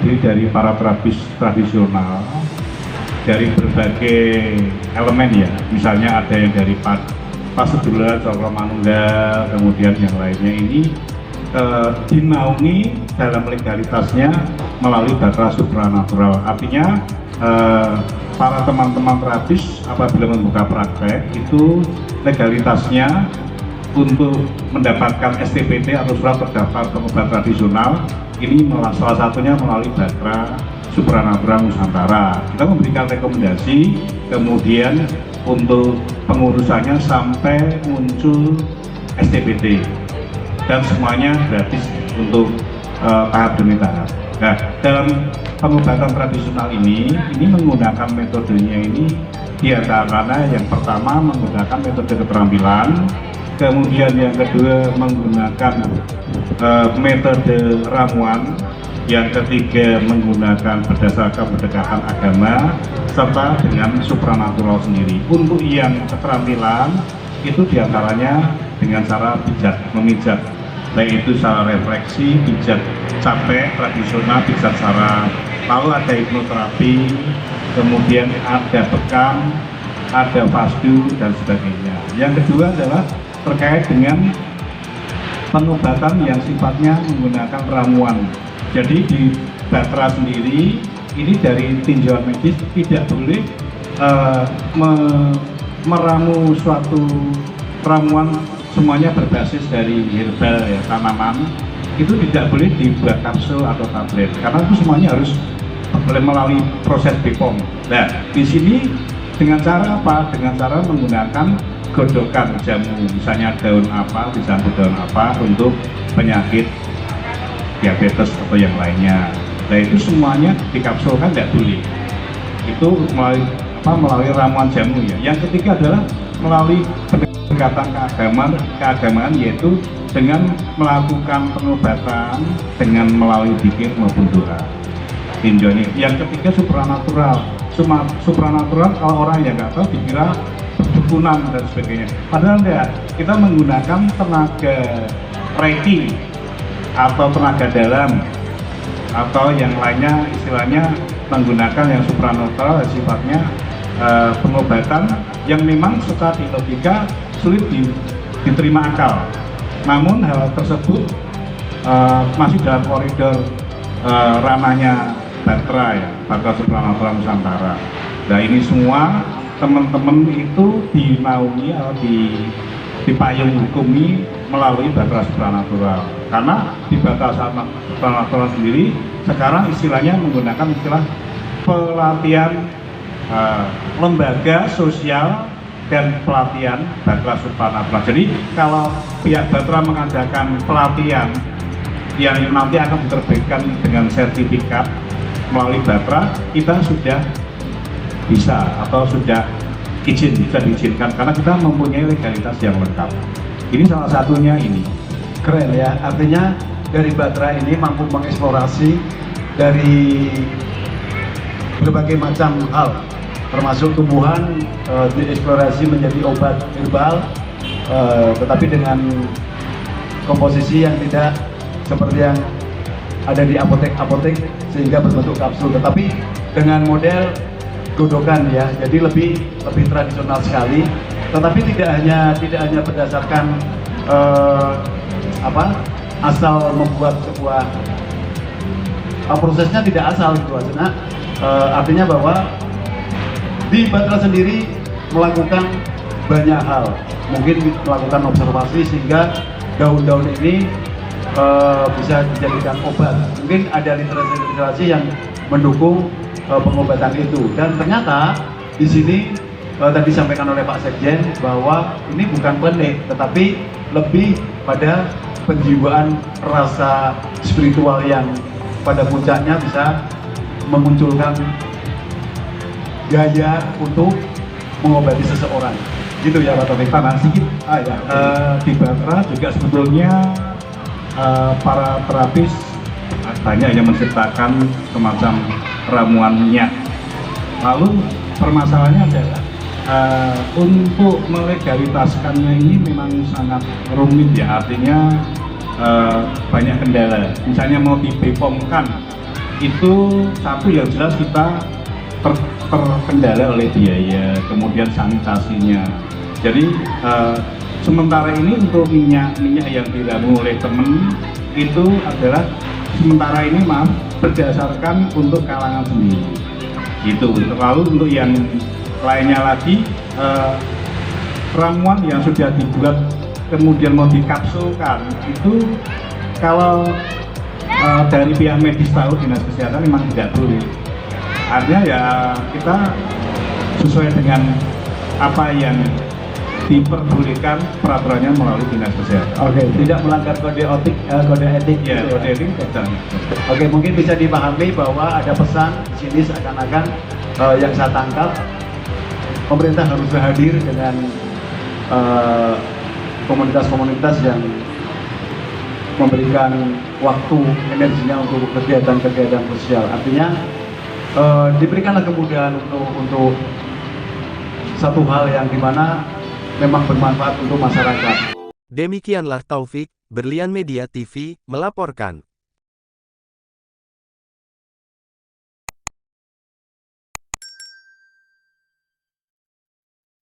terdiri dari para terapis tradisional dari berbagai elemen ya, misalnya ada yang dari Pasedula, Cokro Manunggal, kemudian yang lainnya ini dinaungi dalam legalitasnya melalui Batra supranatural. Artinya para teman-teman terapis apabila membuka praktek itu legalitasnya untuk mendapatkan STPT atau surat terdaftar pengobat tradisional ini salah satunya melalui Batra Supranatural Nusantara. Kita memberikan rekomendasi, kemudian untuk pengurusannya sampai muncul STPT dan semuanya gratis untuk tahap demi tahap. Nah, dalam pengobatan tradisional ini menggunakan metodenya ini diantaranya yang pertama menggunakan metode keterampilan, kemudian yang kedua menggunakan metode ramuan, yang ketiga menggunakan berdasarkan pendekatan agama, serta dengan supranatural sendiri. Untuk yang keterampilan itu diantaranya dengan cara memijat, baik itu secara refleksi, pijat capek tradisional, pijat saraf, lalu ada hipnoterapi, kemudian ada bekam, ada fasdu dan sebagainya. Yang kedua adalah terkait dengan pengobatan yang sifatnya menggunakan ramuan. Jadi di Batra sendiri ini dari tinjauan medis tidak boleh meramu suatu ramuan semuanya berbasis dari herbal ya, tanaman, itu tidak boleh dibuat kapsul atau tablet karena itu semuanya harus melalui proses BPOM. Nah, di sini dengan cara apa? Dengan cara menggunakan godokan jamu, misalnya daun apa, dicampur daun apa untuk penyakit diabetes atau yang lainnya. Nah, itu semuanya dikapsulkan tidak boleh. Itu melalui ramuan jamu ya. Yang ketiga adalah melalui pendekatan keagamaan yaitu dengan melakukan pengobatan dengan melalui zikir maupun doa. Tinjauan. Yang ketiga supranatural. Supranatural kalau orang yang nggak tahu dikira dukunan dan sebagainya. Padahal enggak. Kita menggunakan tenaga reiki atau tenaga dalam atau yang lainnya, istilahnya menggunakan yang supranatural sifatnya pengobatan yang memang secara logika sulit diterima akal. Namun hal tersebut masih dalam koridor ranahnya Batra ya, Batra Supranatural Nusantara. Nah, ini semua teman-teman itu dinaungi atau dipayung hukumi melalui Batra Supranatural. Karena di Batra Supranatural sendiri sekarang istilahnya menggunakan istilah pelatihan lembaga sosial dan pelatihan Batra Supranatural. Jadi kalau pihak Batra mengadakan pelatihan yang nanti akan diterbitkan dengan sertifikat melalui Batra, kita sudah bisa atau sudah bisa diizinkan karena kita mempunyai legalitas yang lengkap. Ini salah satunya ini. Keren ya, artinya dari Batra ini mampu mengeksplorasi dari berbagai macam hal, termasuk tumbuhan dieksplorasi menjadi obat herbal, tetapi dengan komposisi yang tidak seperti yang ada di apotek-apotek sehingga berbentuk kapsul, tetapi dengan model godokan ya, jadi lebih tradisional sekali, tetapi tidak hanya berdasarkan asal membuat sebuah prosesnya tidak asal gitu aja. Artinya bahwa di Batra sendiri melakukan banyak hal, mungkin melakukan observasi sehingga daun-daun ini bisa dijadikan obat. Mungkin ada literasi yang mendukung pengobatan itu, dan ternyata di sini tadi disampaikan oleh Pak Sekjen bahwa ini bukan penik, tetapi lebih pada penjiwaan rasa spiritual yang pada puncaknya bisa memunculkan gaya untuk mengobati seseorang. Gitu ya Pak Taufik. Nah, sedikit di Batra juga sebetulnya para terapis banyak yang menciptakan semacam ramuannya. Lalu permasalahannya adalah untuk melegalitaskannya ini memang sangat rumit ya, artinya banyak kendala. Misalnya mau dibepomkan itu satu yang jelas kita terkendala oleh biaya, kemudian sanitasinya. Jadi sementara ini untuk minyak yang diramu oleh teman itu adalah sementara ini berdasarkan untuk kalangan sendiri. Gitu. Lalu untuk yang lainnya lagi ramuan yang sudah dibuat kemudian mau dikapsulkan itu kalau dari pihak medis tahu dinas kesehatan memang tidak boleh. Artinya ya kita sesuai dengan apa yang diperbolehkan peraturannya melalui dinas kesehatan. Oke, tidak melanggar kode etik, Ya, gitu kode etik tidak. Oke, mungkin bisa dipahami bahwa ada pesan di sini seakan-akan yang saya tangkap pemerintah harus hadir dengan komunitas-komunitas yang memberikan waktu energinya untuk kegiatan-kegiatan sosial. Artinya diberikanlah kemudahan untuk satu hal yang dimana memang bermanfaat untuk masyarakat. Demikianlah Taufik, Berlian Media TV, melaporkan.